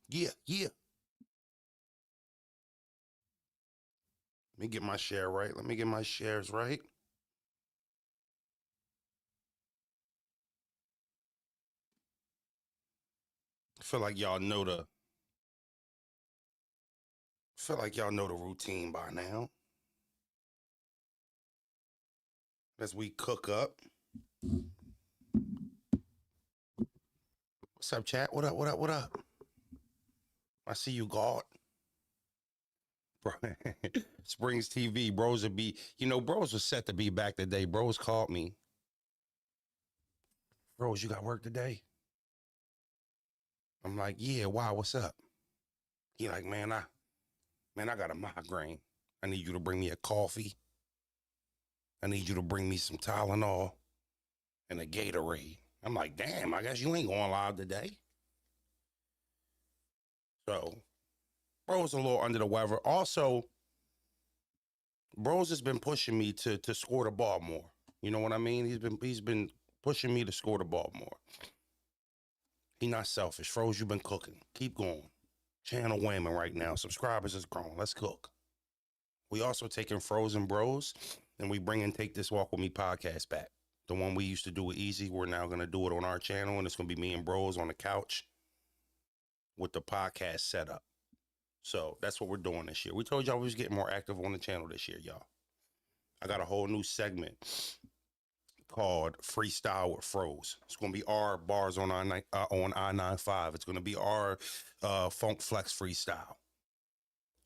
Yeah. Let me get my share right. Let me get my shares right. I feel like y'all know the routine by now. As we cook up. What's up, chat? What up? I see you, God. Springs TV, bros would be, bros was set to be back today. Bros called me. Bros, you got work today? I'm like, yeah, wow, what's up? He like, man, I got a migraine. I need you to bring me a coffee. I need you to bring me some Tylenol and a Gatorade. I'm like, damn, I guess you ain't going live today. So, bro's a little under the weather. Also, bros has been pushing me to score the ball more. You know what I mean? He's been pushing me to score the ball more. He not selfish. Froze, you've been cooking. Keep going. Channel whamming right now. Subscribers is growing. Let's cook. We also taking Frozen Bros and we bring and Take This Walk With Me podcast back. The one we used to do with Easy, we're now going to do it on our channel, and it's going to be me and Bros on the couch with the podcast set up. So that's what we're doing this year. We told y'all we was getting more active on the channel this year, y'all. I got a whole new segment called Freestyle with Froze. It's going to be our bars on I-95. It's going to be our Funk Flex freestyle.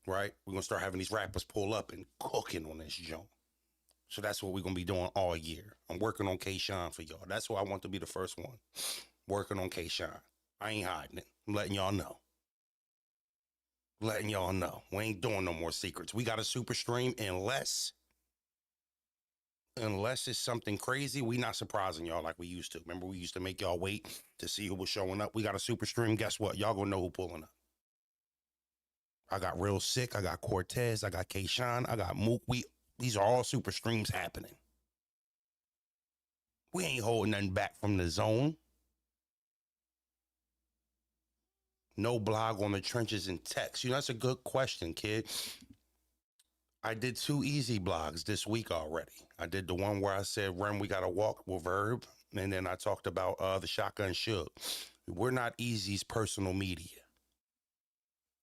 Right? We're going to start having these rappers pull up and cooking on this joint. So that's what we're going to be doing all year. I'm working on K-Shine for y'all. That's why I want to be the first one. Working on K-Shine. I ain't hiding it. I'm letting y'all know. We ain't doing no more secrets. We got a super stream unless it's something crazy. We not surprising y'all like we used to. Remember, we used to make y'all wait to see who was showing up. We got a super stream. Guess what? Y'all gonna know who pulling up. I got Real Sick. I got Cortez. I got K-Shine. I got Mook. These are all super streams happening. We ain't holding nothing back from the zone. No blog on the trenches and text. That's a good question, kid. I did 2 easy blogs this week already. I did the one where I said, Rem, we got to walk with Verb. And then I talked about the Shotgun Shook. We're not Easy's personal media.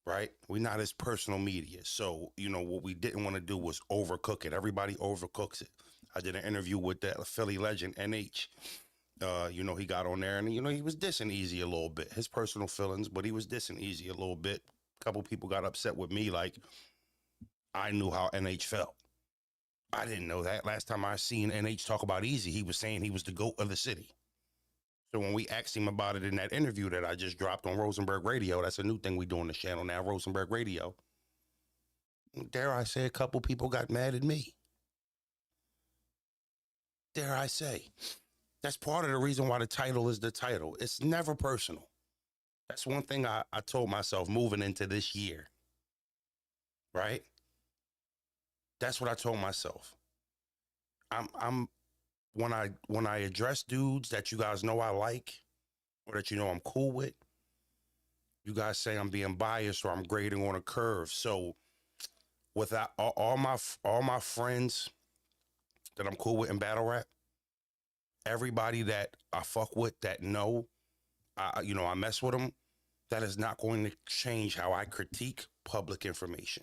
Right? We're not his personal media. So, what we didn't want to do was overcook it. Everybody overcooks it. I did an interview with that Philly legend, NH. He got on there and, he was dissing Easy a little bit. His personal feelings, but he was dissing Easy a little bit. A couple people got upset with me, like, I knew how NH felt. I didn't know that. Last time I seen NH talk about Easy, he was saying he was the GOAT of the city. So when we asked him about it in that interview that I just dropped on Rosenberg Radio, that's a new thing we do on the channel now, Rosenberg Radio. Dare I say a couple people got mad at me. Dare I say. That's part of the reason why the title is the title. It's never personal. That's one thing I told myself moving into this year. Right? That's what I told myself. I'm when I address dudes that you guys know I like or that I'm cool with, you guys say I'm being biased or I'm grading on a curve. So without all my friends that I'm cool with in battle rap, everybody that I fuck with that I mess with them, that is not going to change how I critique public information.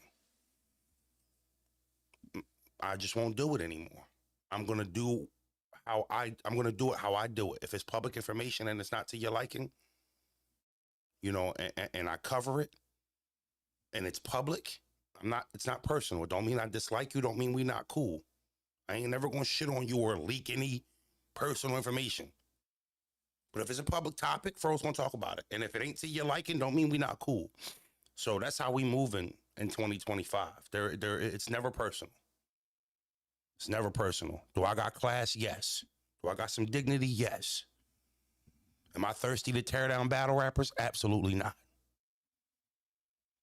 I just won't do it anymore. I'm going to do it how I do it. If it's public information and it's not to your liking, and I cover it and it's public, it's not personal. It don't mean I dislike you. Don't mean we not cool. I ain't never going to shit on you or leak any personal information. But if it's a public topic, Fro's going to talk about it. And if it ain't to your liking, don't mean we not cool. So that's how we moving in 2025. It's never personal. It's never personal. Do I got class? Yes. Do I got some dignity? Yes. Am I thirsty to tear down battle rappers? Absolutely not.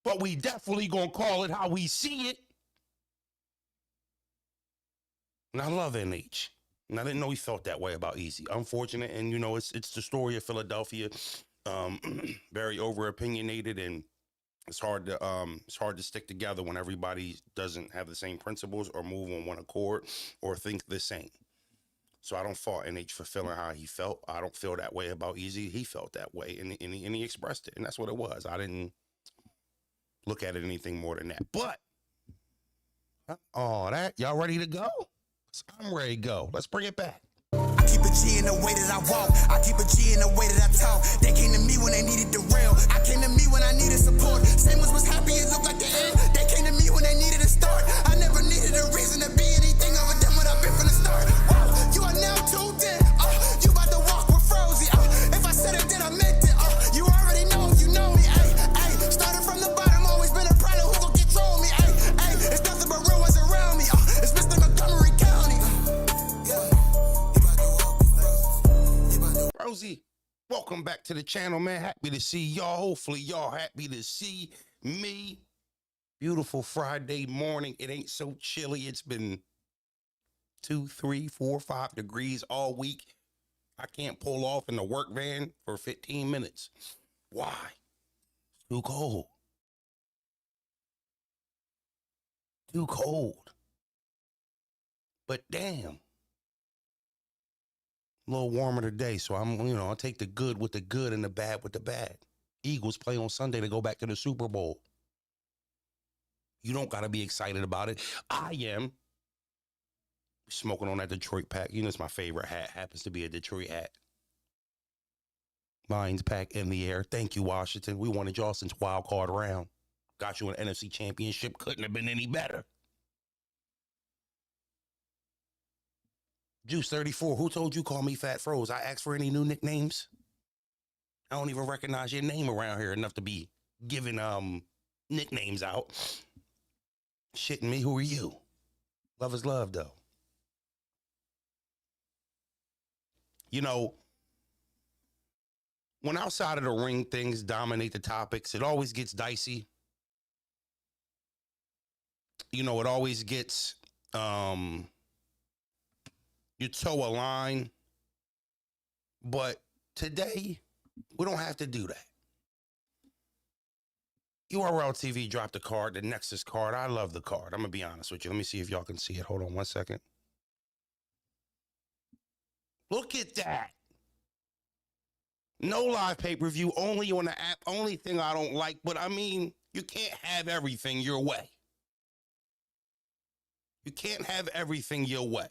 But we definitely gonna call it how we see it. And I love NH. And I didn't know he felt that way about Easy. Unfortunate, and you know, it's the story of Philadelphia. Very over opinionated, and it's hard to stick together when everybody doesn't have the same principles or move on one accord or think the same. So I don't fault NH for feeling how he felt. I don't feel that way about Easy. He felt that way, and he expressed it, and that's what it was. I didn't look at it anything more than that. But all that, y'all ready to go? I'm ready to go. Let's bring it back. I keep a G in the way that I walk. I keep a G in the way that I talk. They came to me when they needed the rail. I came to me when I needed support. Same ones was happy, it looked like the end. They came to me when they needed a start. I never needed a reason to be anything other than what I've been from the start. Wow, you are now tuned in. You about to walk with Frozy. If I said it, then I meant it. You already know, you know me. Started from the bottom, always been a problem. Who gon' control me? It's nothing but real ones around me. It's Mr. Montgomery County. Rosie, welcome back to the channel, man. Happy to see y'all. Hopefully y'all happy to see me. Beautiful Friday morning. It ain't so chilly. It's been 2, 3, 4, 5 degrees all week. I can't pull off in the work van for 15 minutes. Why? It's too cold. Too cold. But damn. A little warmer today, so I'll take the good with the good and the bad with the bad. Eagles play on Sunday to go back to the Super Bowl. You don't got to be excited about it. I am. Smoking on that Detroit pack. You know, it's my favorite hat. Happens to be a Detroit hat. Lions pack in the air. Thank you, Washington. We wanted y'all since wild card round. Got you an NFC championship. Couldn't have been any better. Juice 34, who told you call me Fat Froze? I asked for any new nicknames. I don't even recognize your name around here enough to be giving nicknames out. Shitting me, who are you? Love is love, though. You know, when outside of the ring things dominate the topics, it always gets dicey. You know, it always gets you toe a line, but today we don't have to do that. URL TV dropped a card, the Nextus card. I love the card. I'm gonna be honest with you. Let me see if y'all can see it. Hold on 1 second. Look at that. No live pay-per-view, only on the app. Only thing I don't like, but I mean, you can't have everything your way. You can't have everything your way.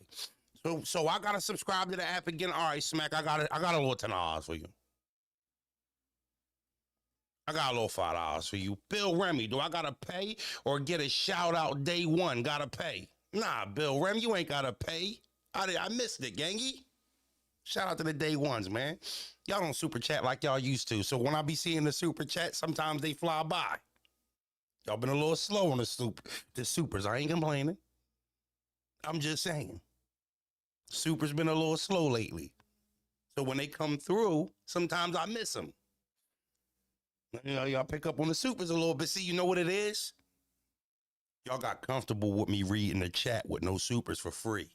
So I gotta subscribe to the app again. All right, Smack, I got a little $10 for you. I got a little $5 for you. Bill Remy, do I gotta pay or get a shout out day one? Gotta pay. Nah, Bill Remy, you ain't gotta pay. I missed it, gangy. Shout out to the day ones, man. Y'all don't super chat like y'all used to. So when I be seeing the super chat, sometimes they fly by. Y'all been a little slow on the supers. I ain't complaining. I'm just saying. Super's been a little slow lately. So when they come through, sometimes I miss them. You know, y'all pick up on the supers a little bit. See, you know what it is? Y'all got comfortable with me reading the chat with no supers for free.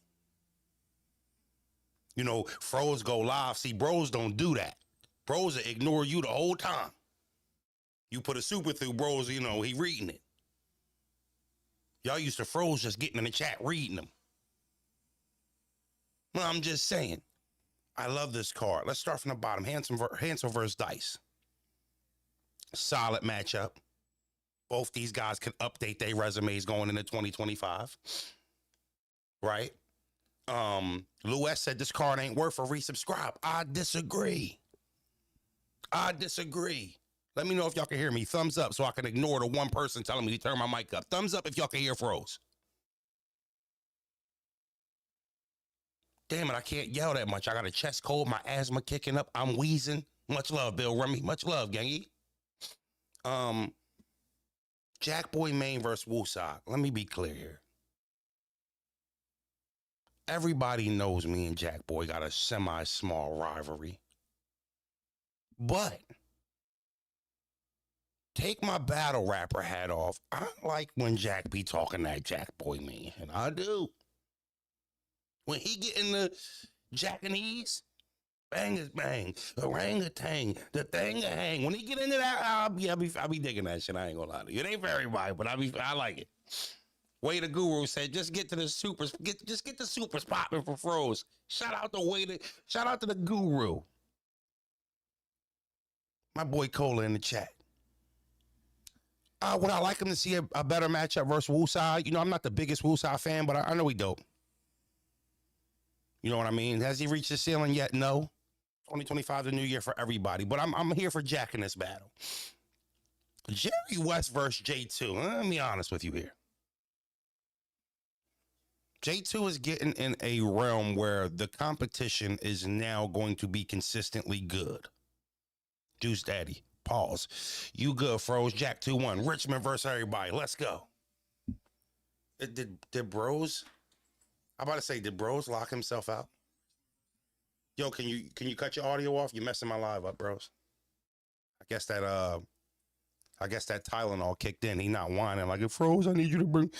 You know, Froze go live. See, bros don't do that. Bros will ignore you the whole time. You put a super through, bros, you know, he reading it. Y'all used to Froze just getting in the chat, reading them. Well, I'm just saying. I love this card. Let's start from the bottom. Handsome versus Dice. Solid matchup. Both these guys could update their resumes going into 2025. Right? Lewis said this card ain't worth a resubscribe. I disagree. Let me know if y'all can hear me. Thumbs up so I can ignore the one person telling me to turn my mic up. Thumbs up if y'all can hear Froze. Damn it, I can't yell that much. I got a chest cold, my asthma kicking up. I'm wheezing. Much love, Bill Remy. Much love, gangy. Jack Boy Main versus Woosah. Let me be clear here. Everybody knows me and Jack Boy got a semi-small rivalry. But take my battle rapper hat off. I like when Jack be talking that Jack Boy man, and I do. When he get in the Japanese, bang is bang, orangutan, the thing a hang. When he get into that, I'll be digging that shit. I ain't gonna lie to you. It ain't for everybody, but I like it. Way the Guru said, just get to the supers, just get the supers popping for Froze. Shout out to the Guru. My boy Cola in the chat. Would I like him to see a better matchup versus Woosai? You know, I'm not the biggest Woosai fan, but I know he dope. You know what I mean? Has he reached the ceiling yet? No. 2025 the new year for everybody, but I'm here for Jack in this battle. Jerry West versus J2. Let me be honest with you here. J2 is getting in a realm where the competition is now going to be consistently good. Juice Daddy, pause. You good, Froze. Jack 2-1. Richmond versus everybody. Let's go. Did Bros? I'm about to say, did Bros lock himself out? Yo, can you cut your audio off? You're messing my live up, Bros. I guess that Tylenol kicked in. He not whining like, Froze, I need you to bring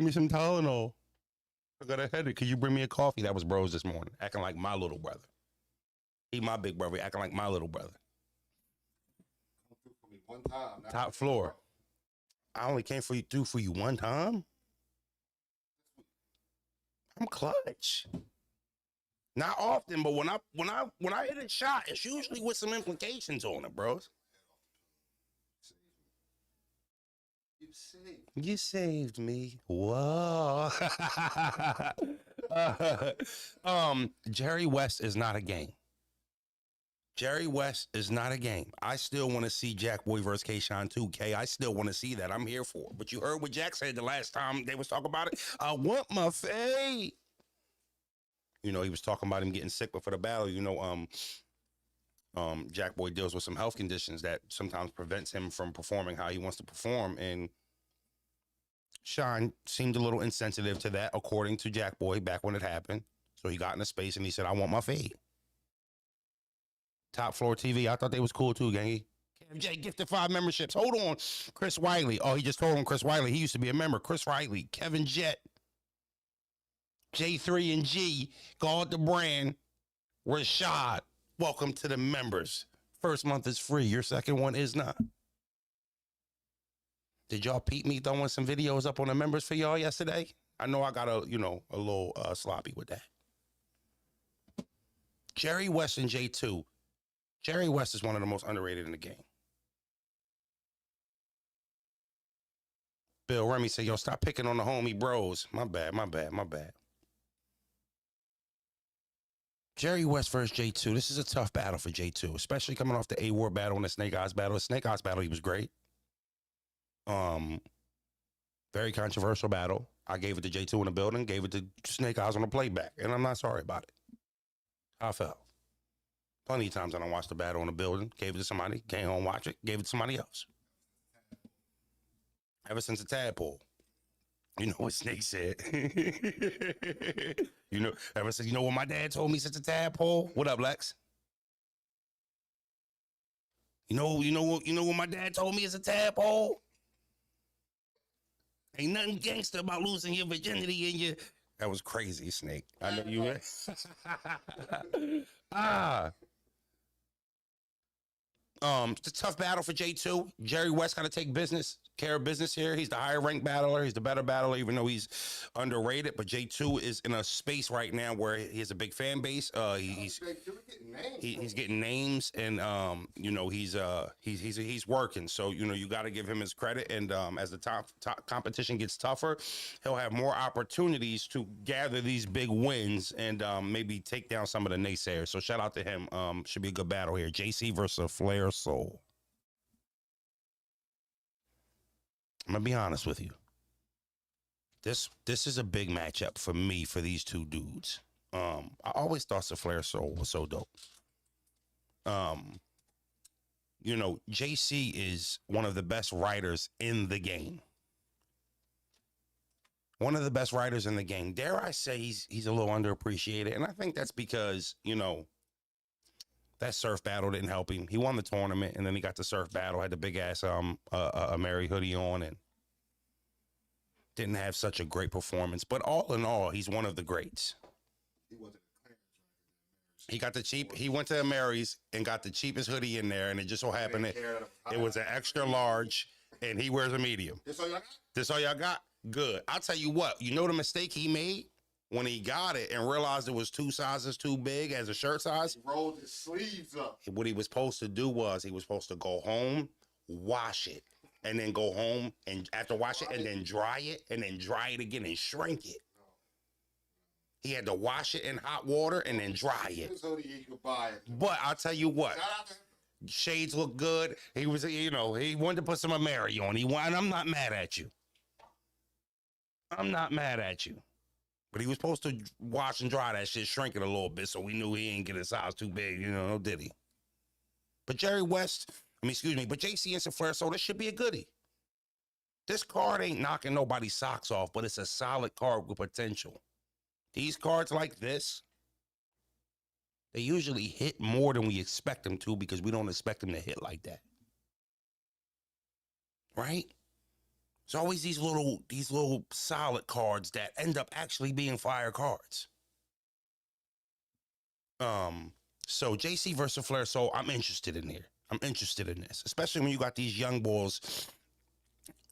me some Tylenol. I got a headache. Could you bring me a coffee? That was Bros this morning, acting like my little brother. He my big brother, acting like my little brother. One time. Top floor. I only came through for you one time. I'm clutch. Not often, but when I hit a shot, it's usually with some implications on it, bros. You saved me. Whoa. Jerry West is not a game. Jerry West is not a game. I still want to see Jack Boy versus K-Shine 2K. I still want to see that. I'm here for it. But you heard what Jack said the last time they was talking about it. I want my fade. You know, he was talking about him getting sick before the battle. You know, Jack Boy deals with some health conditions that sometimes prevents him from performing how he wants to perform. And Shine seemed a little insensitive to that, according to Jack Boy, back when it happened. So he got in a space and he said, I want my fade. Top Floor TV, I thought they was cool too, gangy. J gifted 5 memberships. Hold on. Chris Wiley. Oh, he just told him Chris Wiley. He used to be a member. Chris Riley, Kevin Jett, J3 and G, Guard the Brand, Rashad. Welcome to the members. First month is free. Your second one is not. Did y'all peep me throwing some videos up on the members for y'all yesterday? I know I got a little sloppy with that. Jerry West and J2. Jerry West is one of the most underrated in the game. Bill Remy said, yo, stop picking on the homie bros. My bad. Jerry West versus J2. This is a tough battle for J2, especially coming off the A-War battle and the Snake Eyes battle. The Snake Eyes battle, he was great. Very controversial battle. I gave it to J2 in the building, gave it to Snake Eyes on the playback, and I'm not sorry about it. How I felt. Plenty of times I don't watch the battle in the building, gave it to somebody, came home, watch it, gave it to somebody else. Ever since the tadpole. You know what Snake said. Ever since, you know what my dad told me since the tadpole? What up, Lex? You know what my dad told me as a tadpole? Ain't nothing gangster about losing your virginity and your... That was crazy, Snake. I know you... It's a tough battle for J2. Jerry West got to take care of business here. He's the higher ranked battler. He's the better battler, even though he's underrated. But J2 is in a space right now where he has a big fan base. He's getting names, and he's working. So you got to give him his credit. And as the top competition gets tougher, he'll have more opportunities to gather these big wins and maybe take down some of the naysayers. So shout out to him. Should be a good battle here. JC versus Flair Soul. I'm gonna be honest with you. This is a big matchup for me for these two dudes. I always thought the Flair Soul was so dope. JC is one of the best writers in the game. One of the best writers in the game. Dare I say he's a little underappreciated, and I think that's because that surf battle didn't help him. He won the tournament, and then he got the surf battle, had the big ass Mary hoodie on, and didn't have such a great performance. But all in all, he's one of the greats. He wasn't He got the cheap. He went to Mary's and got the cheapest hoodie in there, and it just so happened that it was an extra large, and he wears a medium. This all y'all got? This all y'all got? Good. I'll tell you what. You know the mistake he made when he got it and realized it was 2 sizes too big as a shirt size? He rolled his sleeves up. What he was supposed to do was he was supposed to go home, wash it, and then go home and after wash it and then dry it and then dry it again and shrink it. He had to wash it in hot water and then dry it. This hoodie he could buy it. But I'll tell you what, Shout out to him. shades look good. He was, you know, he wanted to put some Ameri on. And I'm not mad at you. I'm not mad at you. But he was supposed to wash and dry that shit, shrink it a little bit so we knew he ain't get his size too big, you know, did he? But Jerry West, but JC and Flair, so this should be a goodie. This card ain't knocking nobody's socks off, but it's a solid card with potential. These cards like this, they usually hit more than we expect them to because we don't expect them to hit like that. Right? There's always these little solid cards that end up actually being fire cards. So JC versus Flair, so I'm interested in here. I'm interested in this, especially when you got these young boys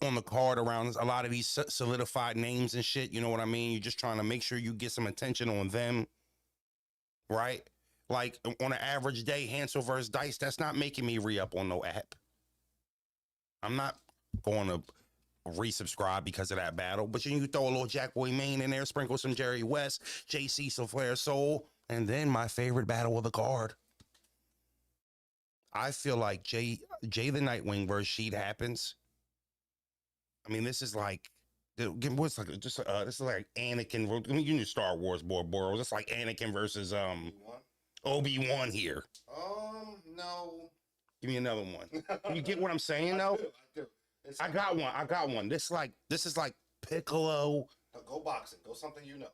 on the card around a lot of these solidified names and shit. You know what I mean? You're just trying to make sure you get some attention on them, right? Like on an average day, Hansel versus Dice, that's not making me re-up on no app. I'm not going to resubscribe because of that battle, but you throw a little Jack Boy Maine in there, sprinkle some Jerry West, JC Flair Soul, and then my favorite battle of the card. I feel like Jay the Nightwing versus Sheet happens. I mean, this is like, what's like just this is like Anakin. I mean, you knew Star Wars, Boros. It's like Anakin versus Obi-Wan here. No. Give me another one. You get what I'm saying, though? I do. I got one. This is like Piccolo. Go boxing. Go something you know.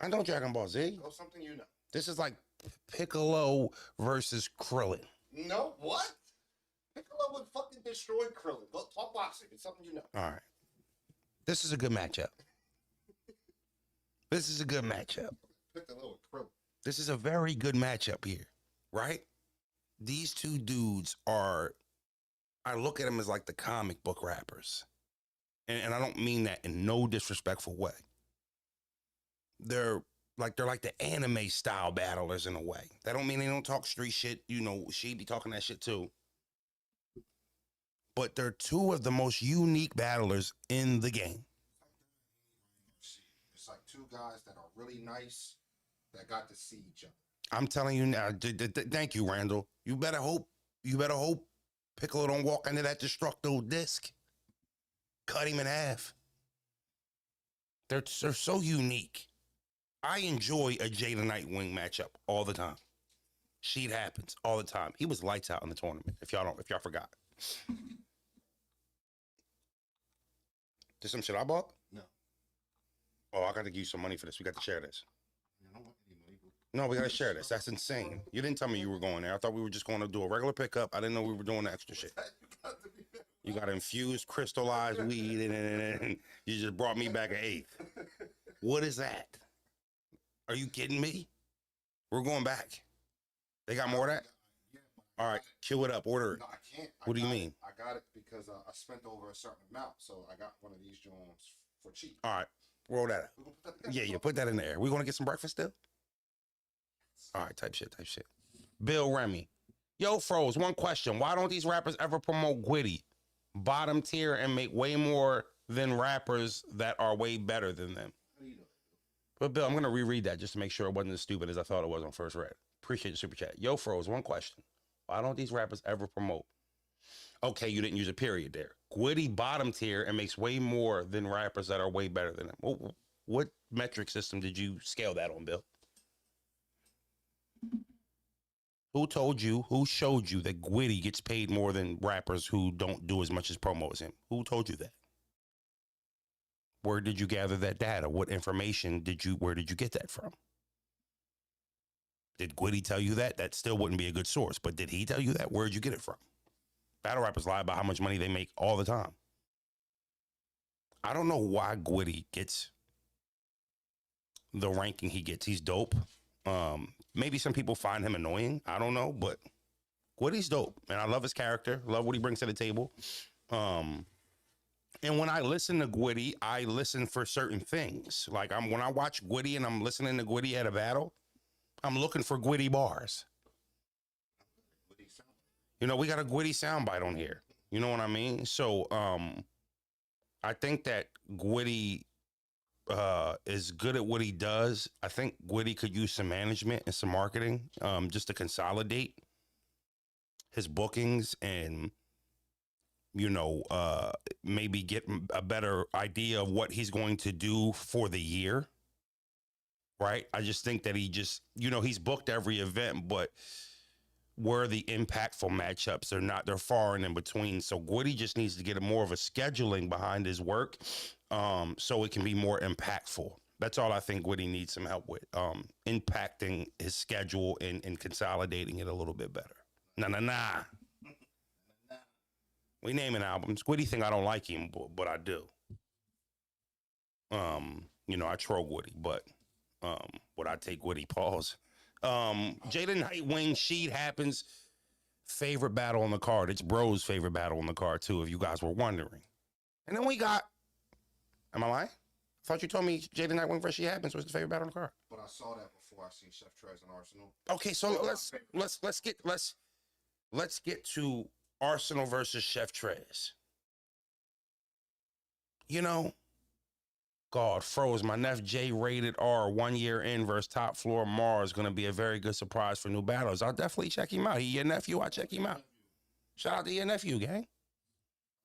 I know Dragon Ball Z. Go something you know. This is like Piccolo versus Krillin. No, what? Piccolo would fucking destroy Krillin. Go talk boxing. It's something you know. All right. This is a good matchup. This is a good matchup. Piccolo and Krillin. This is a very good matchup here, right? These two dudes are, I look at them as like the comic book rappers. And I don't mean that in no disrespectful way. They're like the anime style battlers in a way. That don't mean they don't talk street shit. You know, she be talking that shit too. But they're two of the most unique battlers in the game. It's like two guys that are really nice that got to see each other. I'm telling you now. Thank you, Randall. You better hope Piccolo don't walk into that destructo disc. Cut him in half. They're so unique. I enjoy a Jay the Nightwing matchup all the time. Shit happens all the time. He was lights out in the tournament. If y'all forgot. There's some shit I bought? No. Oh, I got to give you some money for this. We got to share this. I don't want any money. No, we got to share this. That's insane. You didn't tell me you were going there. I thought we were just going to do a regular pickup. I didn't know we were doing the extra shit. You got infused, crystallized weed, and you just brought me back an eighth. What is that? Are you kidding me? We're going back. They got more of that? Yeah, all right, queue it up. Order it. No, I can't. What do you mean? I got it because I spent over a certain amount, so I got one of these joints for cheap. All right, roll that up. Yeah, put that in there. We going to get some breakfast still? All right, type shit. Bill Remy. Yo, Froze, one question. Why don't these rappers ever promote Gwitty? Bottom tier and make way more than rappers that are way better than them. But Bill, I'm going to reread that just to make sure it wasn't as stupid as I thought it was on first read. Appreciate the super chat. Yo, Froze, one question. Why don't these rappers ever promote? Okay, you didn't use a period there. Gwitty bottom tier and makes way more than rappers that are way better than him. What metric system did you scale that on, Bill? Who told you, who showed you that Gwitty gets paid more than rappers who don't do as much as promo as him? Who told you that? Where did you gather that data? What information where did you get that from? Did Gwitty tell you that? That still wouldn't be a good source, but did he tell you that? Where'd you get it from? Battle rappers lie about how much money they make all the time. I don't know why Gwitty gets the ranking he gets. He's dope. Maybe some people find him annoying. I don't know, but Gwitty's dope, and I love his character. Love what he brings to the table. And when I listen to Gwitty, I listen for certain things. Like when I watch Gwitty and I'm listening to Gwitty at a battle, I'm looking for Gwitty bars. You know, we got a Gwitty soundbite on here. You know what I mean? So I think that Gwitty is good at what he does. I think Gwitty could use some management and some marketing just to consolidate his bookings and, you know, maybe get a better idea of what he's going to do for the year. Right. I just think that he just, you know, he's booked every event, but where the impactful matchups are not, they're far and in between. So Gwitty just needs to get more of a scheduling behind his work so it can be more impactful. That's all I think Gwitty needs some help with, impacting his schedule and consolidating it a little bit better. Nah. We naming albums. Gwitty think I don't like him, but I do. You know, I troll Gwitty, but would I take Gwitty? Pause. Jada Nightwing Sheet happens. Favorite battle on the card. It's Bro's favorite battle on the card too, if you guys were wondering. And then we got, am I lying? I thought you told me Jada Nightwing versus She Happens was the favorite battle on the card. But I saw that before I seen Chef Trez and Arsenal. Okay, so let's get to Arsenal versus Chef Trez. You know, God, Froze, my nephew J rated R 1 year in versus Top Floor Mars going to be a very good surprise for new battles. I'll definitely check him out. He your nephew, I check him out. Shout out to your nephew, gang.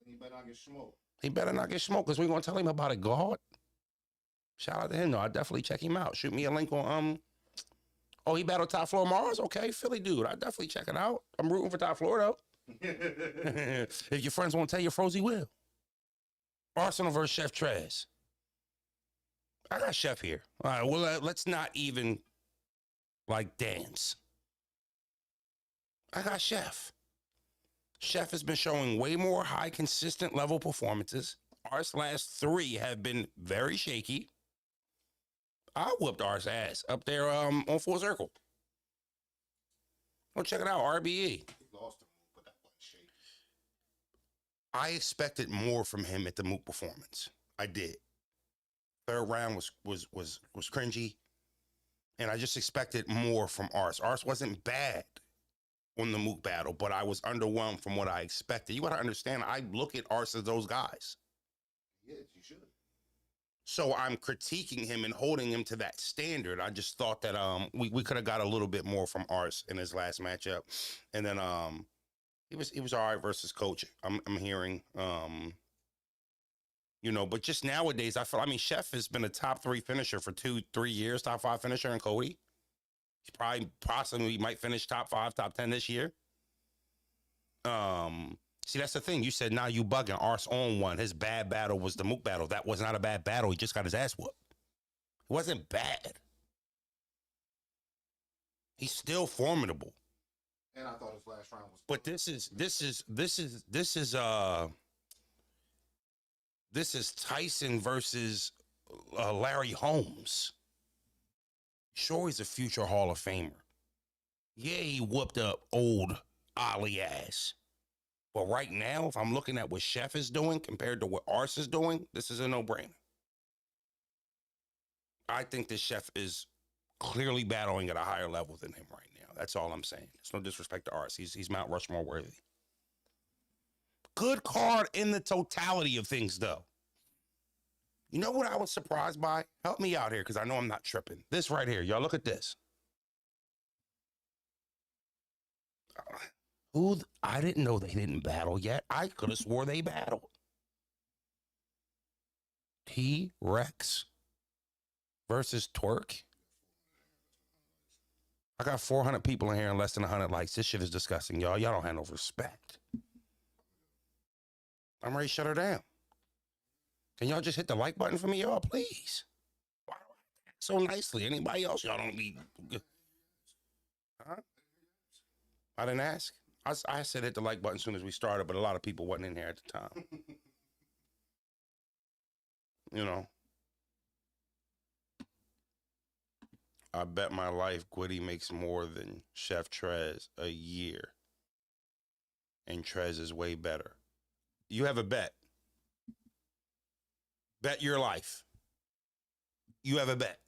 He better not get smoked. He better not get smoked because we're going to tell him about it, God. Shout out to him, though. I definitely check him out. Shoot me a link on, oh, he battled Top Floor Mars? Okay, Philly dude. I definitely check it out. I'm rooting for Top Floor, though. If your friends won't tell you, Frozy will. Arsenal versus Chef Trez. I got Chef here. All right, well, let's not even, like, dance. I got Chef. Chef has been showing way more high, consistent level performances. Ours last 3 have been very shaky. I whooped ours ass up there on Full Circle. Go check it out, RBE. He lost the move, but that wasn't shaky. I expected more from him at the Mook performance. I did. Third round was cringy, and I just expected more from Ars. Ars wasn't bad on the Mook battle, but I was underwhelmed from what I expected. You got to understand, I look at Ars as those guys. Yes, you should. So I'm critiquing him and holding him to that standard. I just thought that we could have got a little bit more from Ars in his last matchup, and then he was all right versus Coach. I'm hearing. You know, but just nowadays, I mean, Chef has been a top 3 finisher for 2-3 years, top 5 finisher in Cody. He's possibly might finish top 5, top 10 this year. See, that's the thing. You said, now you bugging. Ars on one. His bad battle was the Mook battle. That was not a bad battle. He just got his ass whooped. It wasn't bad. He's still formidable. And I thought his last round was. But this is Tyson versus Larry Holmes. Sure, he's a future Hall of Famer. Yeah, he whooped up old Ali ass. But right now, if I'm looking at what Chef is doing compared to what Ars is doing, this is a no-brainer. I think this Chef is clearly battling at a higher level than him right now. That's all I'm saying. It's no disrespect to Ars. He's Mount Rushmore worthy. Good card in the totality of things, though. You know what I was surprised by? Help me out here, because I know I'm not tripping. This right here. Y'all look at this. I didn't know they didn't battle yet. I could have swore they battled. T-Rex versus Twork. I got 400 people in here and less than 100 likes. This shit is disgusting, y'all. Y'all don't have no respect. I'm ready to shut her down. Can y'all just hit the like button for me, y'all, please? Why do I act so nicely? Anybody else, y'all don't be good. Huh? I didn't ask. I said hit the like button as soon as we started, but a lot of people wasn't in here at the time. You know, I bet my life Gwitty makes more than Chef Trez a year. And Trez is way better. You have a bet. Bet your life. You have a bet.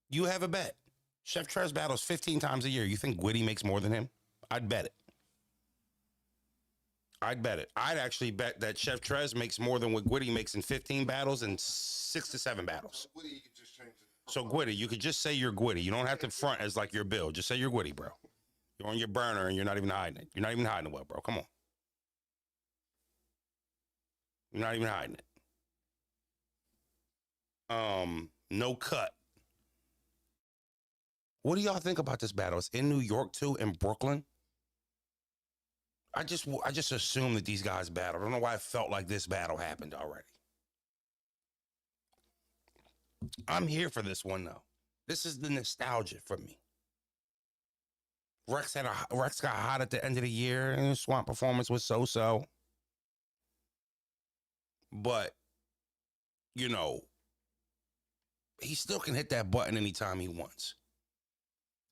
You have a bet. Chef Trez battles 15 times a year. You think Gwitty makes more than him? I'd bet it. I'd bet it. I'd actually bet that Chef Trez makes more than what Gwitty makes in 15 battles and 6 to 7 battles. Gwitty, you can just change it. So Gwitty, you could just say you're Gwitty. You don't have to front as like your bill. Just say you're Gwitty, bro. You're on your burner and you're not even hiding it. You're not even hiding it well, bro. Come on. You're not even hiding it. No cut. What do y'all think about this battle? It's in New York too, in Brooklyn. I just assumed that these guys battled. I don't know why I felt like this battle happened already. I'm here for this one though. This is the nostalgia for me. Rex got hot at the end of the year, and his Swamp performance was so-so. But you know, he still can hit that button anytime he wants.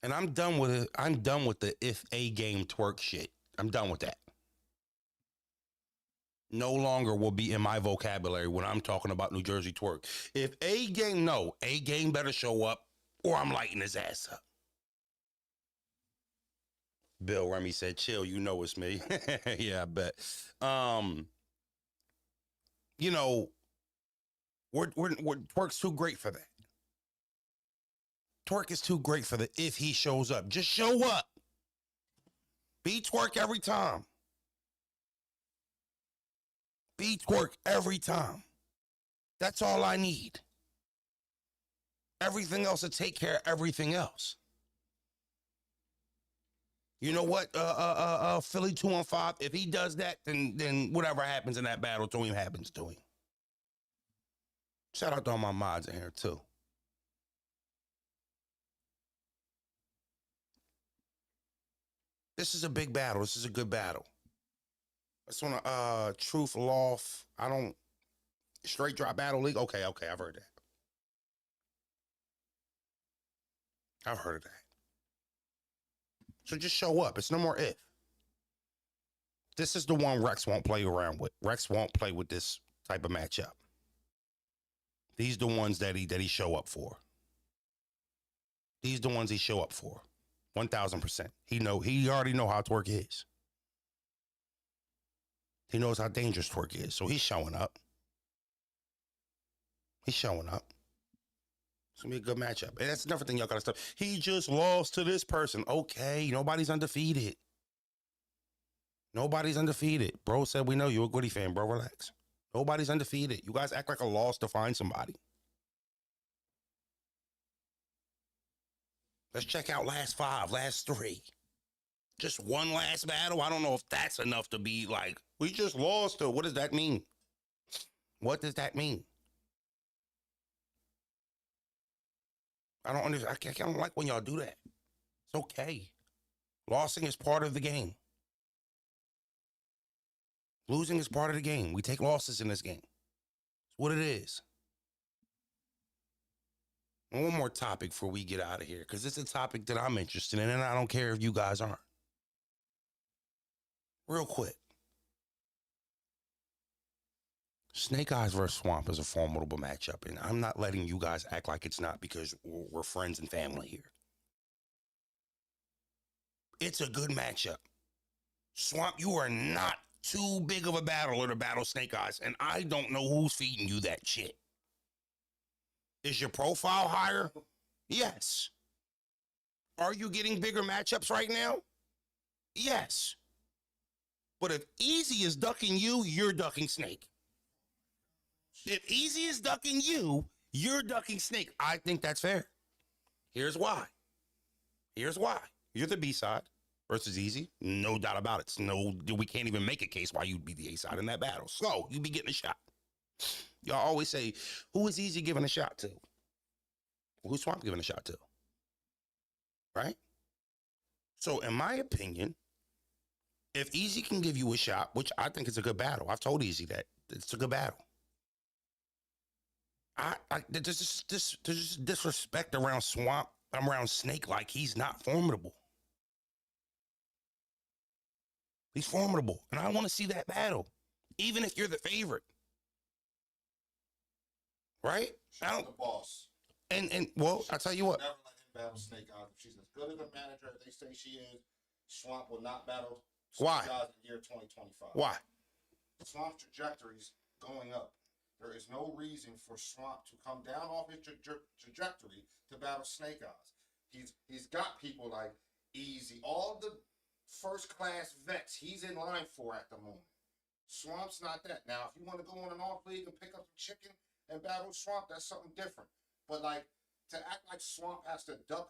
And I'm done with it. I'm done with the if A game twerk shit. I'm done with that. No longer will be in my vocabulary when I'm talking about New Jersey twerk. If A game better show up or I'm lighting his ass up. Bill Remy said, chill, you know it's me. Yeah, I bet. You know, we're Twork's too great for that. Twork is too great for the if he shows up. Just show up. Be Twork every time. Be Twork every time. That's all I need. Everything else will take care of everything else. You know what, Philly 215, if he does that, then whatever happens in that battle to him happens to him. Shout out to all my mods in here too. This is a big battle. This is a good battle. It's on a Truth Loft. I don't straight drop battle league. Okay, I've heard that. I've heard of that. So just show up. It's no more if. This is the one Rex won't play around with. Rex won't play with this type of matchup. These the ones that he show up for. These the ones he show up for. 1000%. He already know how Twork is. He knows how dangerous Twork is. So he's showing up. He's showing up. It's gonna be a good matchup. And that's another thing y'all gotta stop. He just lost to this person. Okay, nobody's undefeated. Nobody's undefeated. Bro said we know you're a Goody fan, bro. Relax. Nobody's undefeated. You guys act like a loss to find somebody. Let's check out last 5, last 3. Just one last battle. I don't know if that's enough to be like, we just lost to. What does that mean? What does that mean? I don't understand. I don't like when y'all do that. It's okay. Losing is part of the game. Losing is part of the game. We take losses in this game. It's what it is. And one more topic before we get out of here, because it's a topic that I'm interested in, and I don't care if you guys aren't. Real quick. Snake Eyes versus Swamp is a formidable matchup, and I'm not letting you guys act like it's not because we're friends and family here. It's a good matchup. Swamp, you are not too big of a battler to battle Snake Eyes, and I don't know who's feeding you that shit. Is your profile higher? Yes. Are you getting bigger matchups right now? Yes. But if Easy is ducking you, you're ducking Snake. If Easy is ducking you, you're ducking Snake. I think that's fair. Here's why. Here's why. You're the B side versus Easy. No doubt about it. We can't even make a case why you'd be the A side in that battle. So you'd be getting a shot. Y'all always say, who is Easy giving a shot to? Well, who's Swamp giving a shot to? Right? So in my opinion, if Easy can give you a shot, which I think is a good battle. I've told Easy that it's a good battle. There's just disrespect around Swamp, around Snake, like he's not formidable. He's formidable, and I want to see that battle, even if you're the favorite, right? She's the boss. And well, I'll tell you what. Never let him battle Snake Eyes. If she's as good of a manager as they say she is, Swamp will not battle Snake Why? Eyes in year 2025. Why? Swamp's trajectory's going up. There is no reason for Swamp to come down off his trajectory to battle Snake Eyes. He's got people like Easy, all the first class vets he's in line for at the moment. Swamp's not that. Now, if you want to go on an off league and pick up some chicken and battle Swamp, that's something different. But like to act like Swamp has to duck,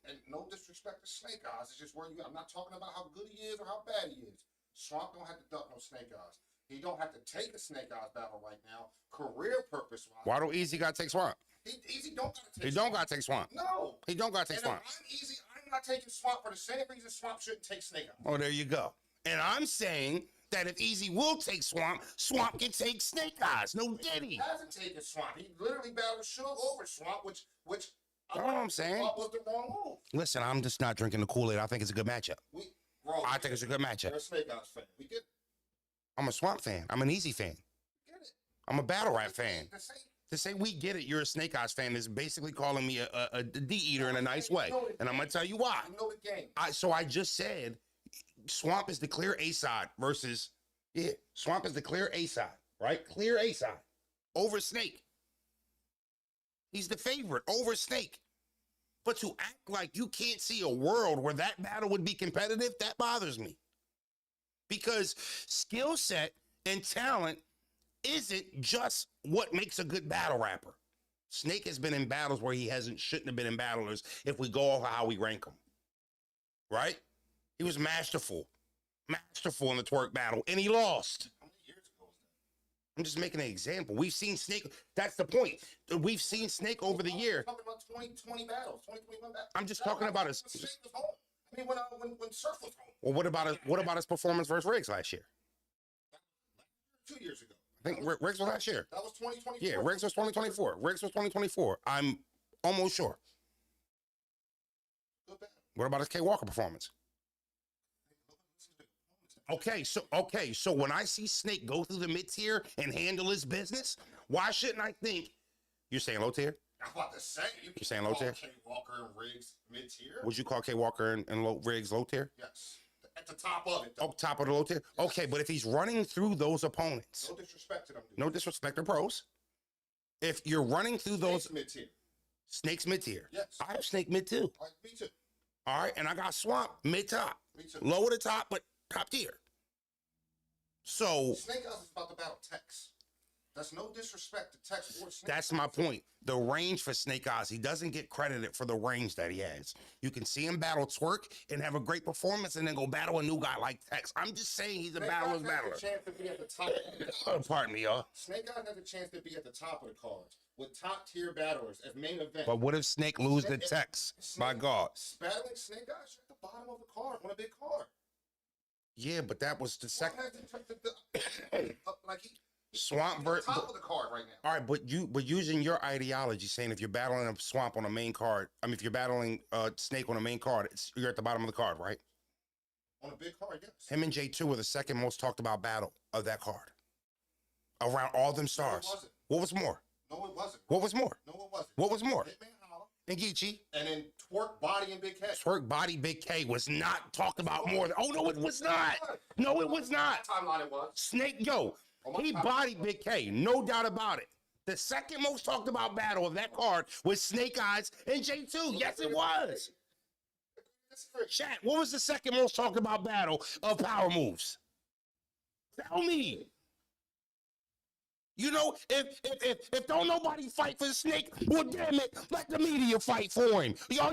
and no disrespect to Snake Eyes, it's just where you. I'm not talking about how good he is or how bad he is. Swamp don't have to duck no Snake Eyes. He don't have to take a Snake Eyes battle right now, career purpose wise. Why don't Easy gotta take Swamp? Easy don't gotta take. He don't gotta take Swamp. No, he don't gotta take Swamp. If I'm Easy, I'm not taking Swamp for the same reason Swamp shouldn't take Snake Eyes. Oh, there you go. And I'm saying that if Easy will take Swamp, Swamp can take Snake Eyes. No diddy. He hasn't taken Swamp. He literally battled Suge over Swamp, which you know what I'm saying? Was the wrong move. Listen, I'm just not drinking the Kool-Aid. I think it's a good matchup. I think it's a good matchup. You're a Snake Eyes fan. We get it. I'm a Swamp fan. I'm an Easy fan. Get it. I'm a battle rap fan. The same. To say we get it, you're a Snake Eyes fan is basically calling me a D-eater in a nice way. And I'm going to tell you why. You know the game. So I just said Swamp is the clear A-side versus, Swamp is the clear A-side, right? Clear A-side over Snake. He's the favorite over Snake. But to act like you can't see a world where that battle would be competitive, that bothers me. Because skill set and talent isn't just what makes a good battle rapper. Snake has been in battles where he shouldn't have been in battlers if we go off of how we rank him. Right? He was masterful in the Twork battle, and he lost. How many years ago was that? I'm just making an example. We've seen Snake. That's the point. We've seen Snake over the year. I'm talking about 2020 battles, 2021 battles. I'm just talking about his. Snake was home. I mean, when Surf was home. Well, what about his performance versus Riggs last year? 2 years ago. I think Riggs was last year. That was 2024. Yeah, Riggs was 2024. Riggs was 2024. I'm almost sure. Good battle. What about his K Walker performance? Okay, so when I see Snake go through the mid-tier and handle his business, why shouldn't I think you're saying low tier? I'm about to say You're saying low tier? K Walker and Riggs mid-tier? Would you call K Walker and Riggs low tier? Yes. At the top of it, though. Oh, top of the low tier? Okay, but if he's running through those opponents, No disrespect to them. Dude. no disrespect to pros. If you're running through those mid-tier. Snake's mid-tier. Yes. I have Snake mid too. All right, me too. All right, and I got Swamp mid-top. Me too. Lower the top, but top tier. So Snake Eyes is about to battle Tex. That's no disrespect to Tex or Snake. that's my point. The range for Snake Eyes, he doesn't get credited for the range that he has. You can see him battle Twork and have a great performance and then go battle a new guy like Tex. I'm just saying he's a battler's battler. Snake Eyes has a chance to be at the top of the card. Pardon me, y'all. Snake Eyes has a chance to be at the top of the cards with top tier battlers as main event. But what if Snake lose to Tex? My God. Battling Snake Eyes at the bottom of the card on a big card. Yeah, but that was the second. Like Swamp versus top of the card right now. All right, but using your ideology, saying if you're battling a Swamp on a main card, if you're battling Snake on a main card, you're at the bottom of the card, right? On a big card, yes. Him and J2 were the second most talked about battle of that card. Around all them stars. No, it wasn't. What was more? No, it wasn't. What was more? No, it wasn't. What was more? Hitman Holla. And Geechee. And then Twork, Body, and Big K. Twork, Body, Big K was not talked about more than. Oh no, it was not. No, it was not. Timeline it was. Snake, yo, he bodied Big K, no doubt about it. The second most talked about battle of that card was Snake Eyes and J2. Yes, it was. Chat, what was the second most talked about battle of power moves? Tell me. You know, if don't nobody fight for Snake, well, damn it, let the media fight for him. Y'all,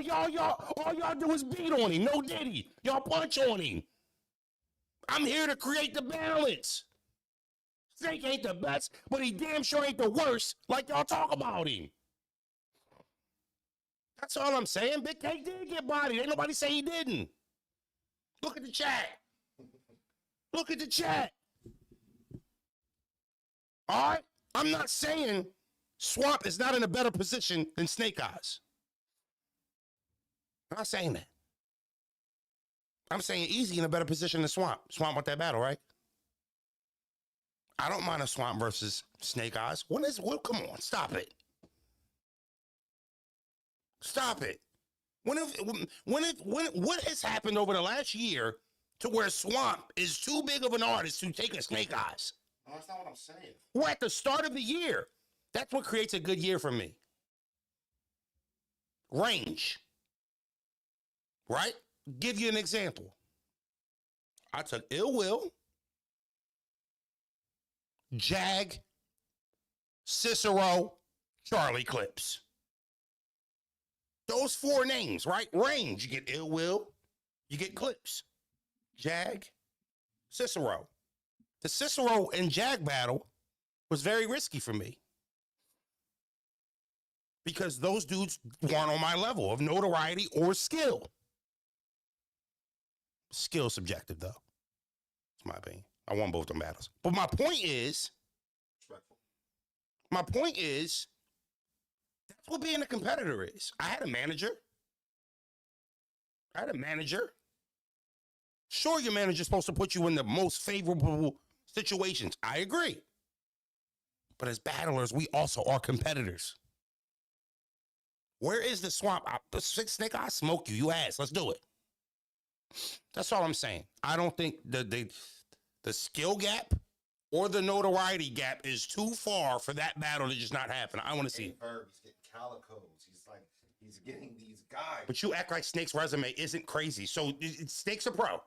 all y'all do is beat on him. No diddy. Y'all punch on him. I'm here to create the balance. Snake ain't the best, but he damn sure ain't the worst, like y'all talk about him. That's all I'm saying. Big K did get bodied. Ain't nobody say he didn't. Look at the chat. Look at the chat. All right? I'm not saying Swamp is not in a better position than Snake Eyes. I'm not saying that. I'm saying Easy in a better position than Swamp. Swamp with that battle, right? I don't mind a Swamp versus Snake Eyes. What? Come on, stop it. Stop it. What has happened over the last year to where Swamp is too big of an artist to take a Snake Eyes? No, that's not what I'm saying. We're at the start of the year. That's what creates a good year for me. Range. Right? Give you an example. I took Ill Will, Jag, Cicero, Charlie Clips. Those 4 names, right? Range. You get Ill Will, you get Clips. Jag, Cicero. The Cicero and Jag battle was very risky for me, because those dudes weren't on my level of notoriety or skill. Skill subjective, though. It's my opinion. I won both them battles. But my point is, that's what being a competitor is. I had a manager. Sure, your manager's supposed to put you in the most favorable situations. I agree. But as battlers, we also are competitors. Where is the Swamp? Snake, I smoke you. You ass. Let's do it. That's all I'm saying. I don't think the skill gap or the notoriety gap is too far for that battle to just not happen. I want to see it. He's getting calicos. He's getting these guys. But you act like Snake's resume isn't crazy. So Snake's a pro.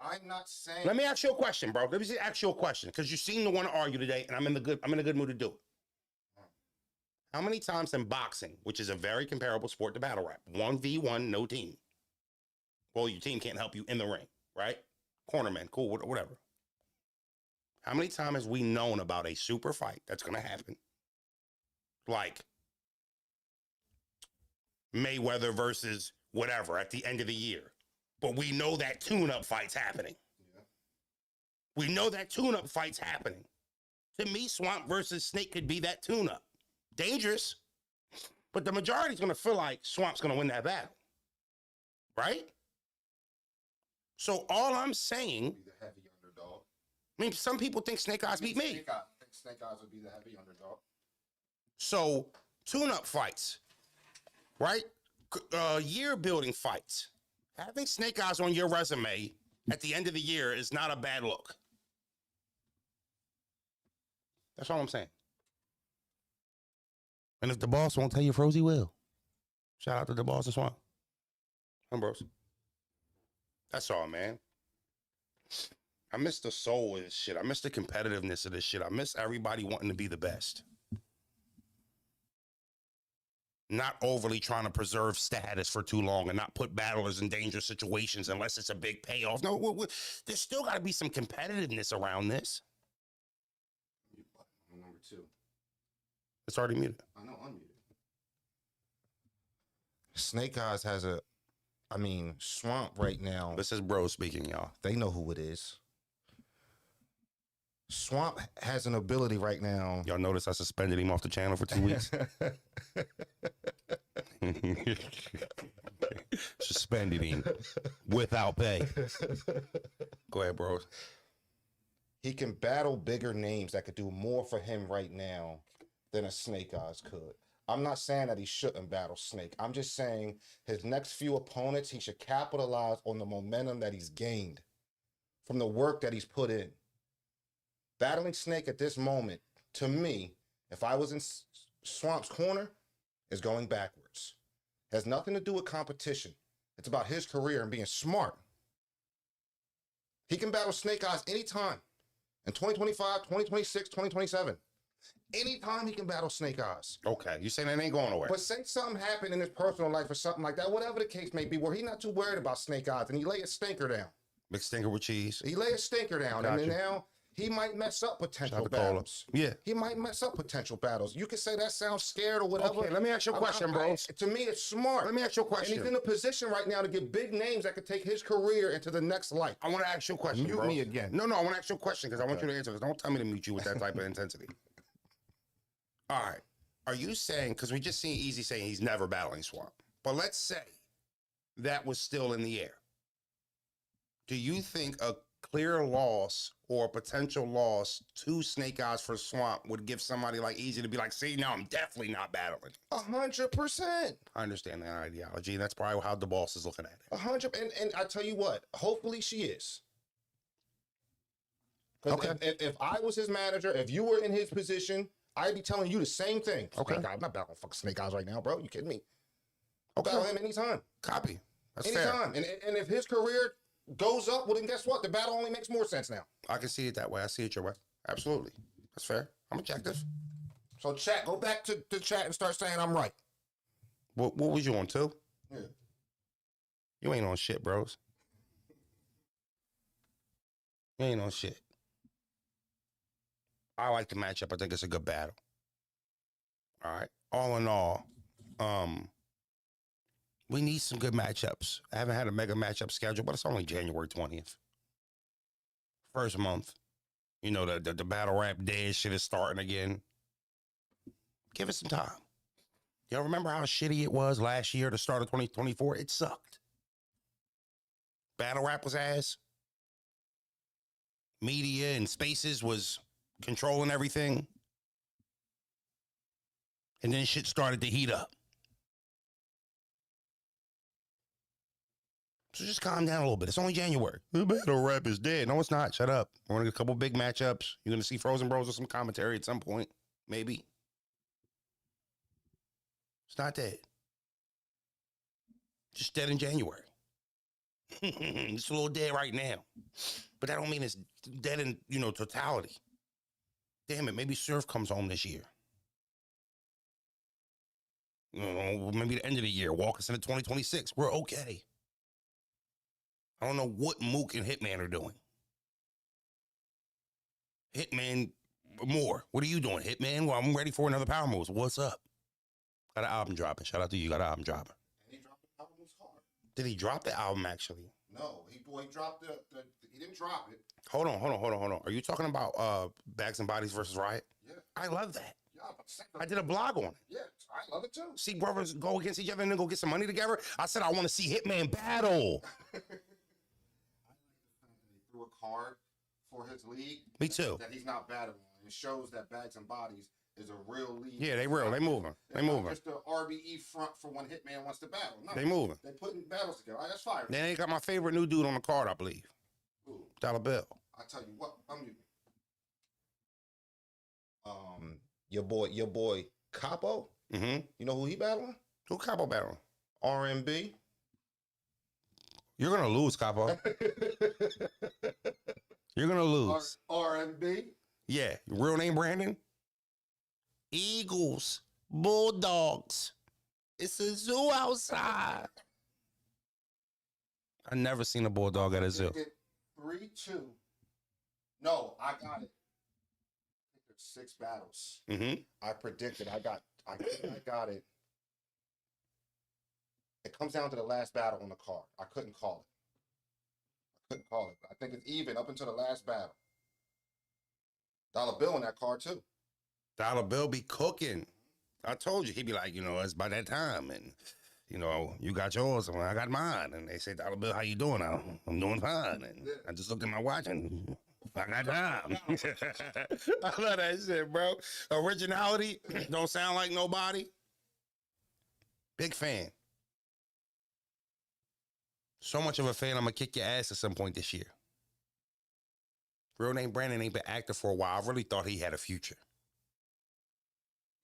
I'm not saying. Let me ask you a question, bro. Let me ask you a question, because you seem to want to argue today, and I'm in a good mood to do it. How many times in boxing, which is a very comparable sport to battle rap, 1v1, no team? Well, your team can't help you in the ring, right? Cornerman, cool, whatever. How many times have we known about a super fight that's going to happen? Like Mayweather versus whatever at the end of the year. But we know that tune-up fight's happening. Yeah. We know that tune-up fight's happening. To me, Swamp versus Snake could be that tune-up. Dangerous. But the majority's going to feel like Swamp's going to win that battle. Right? So all I'm saying, be the heavy underdog. I mean, some people think Snake Eyes beat me. I think Snake Eyes would be the heavy underdog. So tune-up fights, right? Year building fights. Having Snake Eyes on your resume at the end of the year is not a bad look. That's all I'm saying. And if the boss won't tell you, Frozy will. Shout out to the boss and Swamp. Bros. That's all, man. I miss the soul of this shit. I miss the competitiveness of this shit. I miss everybody wanting to be the best. Not overly trying to preserve status for too long and not put battlers in dangerous situations unless it's a big payoff. No, there's still got to be some competitiveness around this. Number 2. It's already muted. I know, unmuted. Snake Eyes has Swamp right now. This is bro speaking, y'all. They know who it is. Swamp has an ability right now. Y'all notice I suspended him off the channel for 2 weeks? Suspended him without pay. Go ahead, bro. He can battle bigger names that could do more for him right now than a Snake Eyes could. I'm not saying that he shouldn't battle Snake. I'm just saying his next few opponents, he should capitalize on the momentum that he's gained from the work that he's put in. Battling Snake at this moment, to me, if I was in Swamp's corner, is going backwards. Has nothing to do with competition. It's about his career and being smart. He can battle Snake Eyes anytime. In 2025, 2026, 2027. Anytime he can battle Snake Eyes. Okay, you saying that ain't going nowhere. But say something happened in his personal life or something like that, whatever the case may be, where he's not too worried about Snake Eyes and he lay a stinker down. Big stinker with cheese. He lay a stinker down, and then now he might mess up potential battles. Yeah. He might mess up potential battles. You can say that sounds scared or whatever. Okay, let me ask you a question, bro. To me, it's smart. Let me ask you a question. And he's in a position right now to get big names that could take his career into the next life. I want to ask you a question, Mute bro. me again. No, I want to ask you a question because I want you to answer this. Don't tell me to mute you with that type of intensity. All right. Are you saying, because we just seen Easy saying he's never battling Swamp, but let's say that was still in the air. Do you think a clear loss or a potential loss to Snake Eyes for Swamp would give somebody like Easy to be like, see, now I'm definitely not battling? 100%. I understand that ideology. That's probably how the boss is looking at it. 100. And I tell you what, hopefully she is. Because if I was his manager, if you were in his position, I'd be telling you the same thing. Okay. Snake Eyes, I'm not battling fucking Snake Eyes right now, bro. You kidding me? Okay. Battle him anytime. Copy. That's anytime. fair. And if his career goes up, well, then guess what? The battle only makes more sense now. I can see it that way. I see it your way. Absolutely. That's fair. I'm objective. So chat, go back to the chat and start saying I'm right. What was you on, 2? Yeah. You ain't on shit, bros. You ain't on shit. I like the matchup. I think it's a good battle. All right. All in all, we need some good matchups. I haven't had a mega matchup schedule, but it's only January 20th. First month. You know, the battle rap day shit is starting again. Give it some time. Y'all remember how shitty it was last year, the start of 2024? It sucked. Battle rap was ass. Media and spaces was controlling everything. And then shit started to heat up. So just calm down a little bit. It's only January. The battle rap is dead. No, it's not. Shut up. We're going to get a couple big matchups. You're going to see Frozen Bros with some commentary at some point. Maybe. It's not dead. Just dead in January. It's a little dead right now. But that don't mean it's dead in, totality. Damn it, maybe Surf comes home this year. Maybe the end of the year, walk us into 2026. We're okay. I don't know what Mook and Hitman are doing. Hitman, more. What are you doing, Hitman? Well, I'm ready for another Power Moves. What's up? Got an album dropping. Shout out to you. Got an album dropping. And he dropped the album was hard. Did he drop the album, actually? No, he dropped he didn't drop it. Hold on. Are you talking about Bags and Bodies versus Riot? Yeah. I love that. Yeah, I did a blog on it. Yeah, I love it too. See brothers go against each other and then go get some money together. I said I want to see Hitman battle. I like the fact that he threw a card for his league. Me too. That he's not battling. It shows that Bags and Bodies is a real league. Yeah, they real. They moving. They moving. Just the RBE front for when Hitman wants to battle. No, They moving. They putting battles together. All right, that's fire. Then they got my favorite new dude on the card, I believe. Ooh. Dollar Bill. I tell you what, your boy Capo. Mm-hmm. You know who he battling? Who Capo battling? RMB. You're gonna lose, Capo. You're gonna lose. RMB. Yeah. Real name Brandon? Eagles. Bulldogs. It's a zoo outside. I never seen a bulldog at a zoo. 3-2. No, I got it. I think there's 6 battles. Mm-hmm. I predicted. I got it. It comes down to the last battle on the card. I couldn't call it. I think it's even up until the last battle. Dollar Bill on that card too. Dollar Bill be cooking. I told you, he'd be like, it's by that time. And, you got yours and I got mine. And they say, Dollar Bill, how you doing? I'm doing fine. And I just looked at my watch and I got time. I love that shit, bro. Originality, don't sound like nobody. Big fan. So much of a fan, I'm going to kick your ass at some point this year. Real name Brandon ain't been active for a while. I really thought he had a future.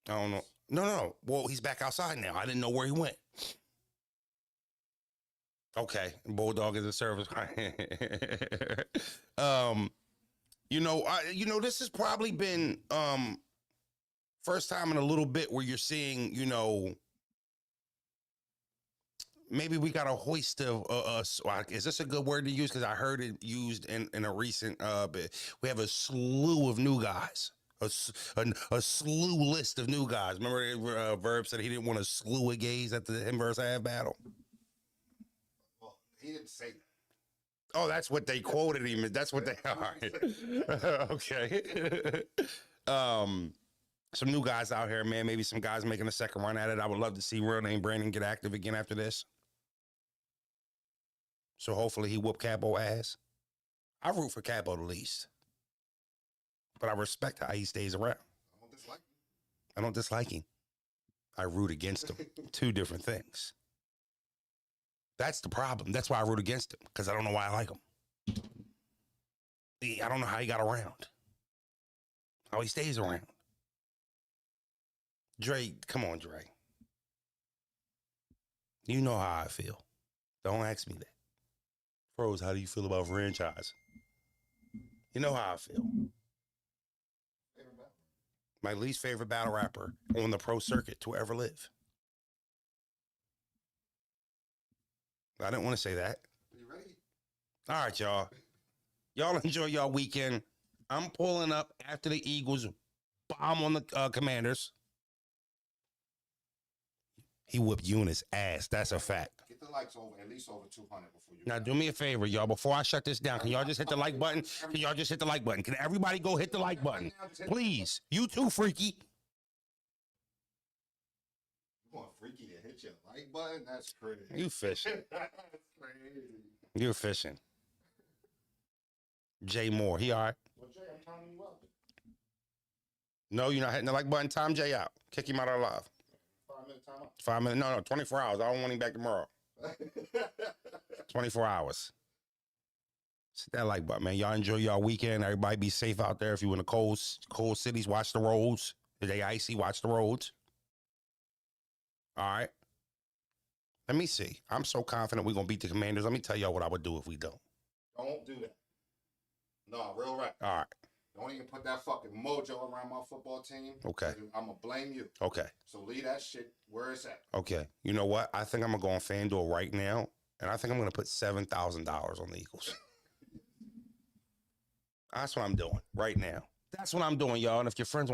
I don't know. No. Well, he's back outside now. I didn't know where he went. Okay. Bulldog is a service. This has probably been first time in a little bit where you're seeing, maybe we got a hoist of us. Is this a good word to use? Because I heard it used in a recent bit. We have a slew of new guys. A slew list of new guys. Remember Verb said he didn't want a slew of gays at the him versus Av battle? Well, he didn't say that. Oh, that's what they quoted him. That's what they are. Okay. some new guys out here, man. Maybe some guys making a second run at it. I would love to see Real Name Brandon get active again after this. So hopefully he whoop Capo ass. I root for Capo the least. But I respect how he stays around. I don't dislike him. I don't dislike him. I root against him. Two different things. That's the problem. That's why I root against him, because I don't know why I like him. I don't know how he got around. How he stays around. Dre, come on, Dre. You know how I feel. Don't ask me that. Froze, how do you feel about franchise? You know how I feel. My least favorite battle rapper on the pro circuit to ever live. I didn't want to say that. Are you ready? All right, y'all. Y'all enjoy y'all weekend. I'm pulling up after the Eagles bomb on the Commanders. He whooped Eunice ass. That's a fact. Get the likes over, at least over 200 before you. Now, do me a favor, y'all. Before I shut this down, can y'all just hit the like button? Can y'all just hit the like button? Can everybody go hit the like button? Please. You too, Freaky. You want Freaky to hit your like button? That's crazy. You fishing. That's crazy. You're fishing. Jay Moore, he all right? Well, Jay, I'm timing you up. No, you're not hitting the like button. Time Jay out. Kick him out of live. 5-minute timeout. 5 minutes. No, 24 hours. I don't want him back tomorrow. 24 hours. Hit that like button, man. Y'all enjoy y'all weekend. Everybody be safe out there. If you in the cold cities, watch the roads. If they icy, watch the roads. All right. Let me see. I'm so confident we're going to beat the Commanders. Let me tell y'all what I would do if we don't. Don't do that. No, real rap. All right. Don't even put that fucking mojo around my football team. Okay. I'm going to blame you. Okay. So leave that shit where it's at. Okay. You know what? I think I'm going to go on FanDuel right now, and I think I'm going to put $7,000 on the Eagles. That's what I'm doing right now. That's what I'm doing, y'all. And if your friends want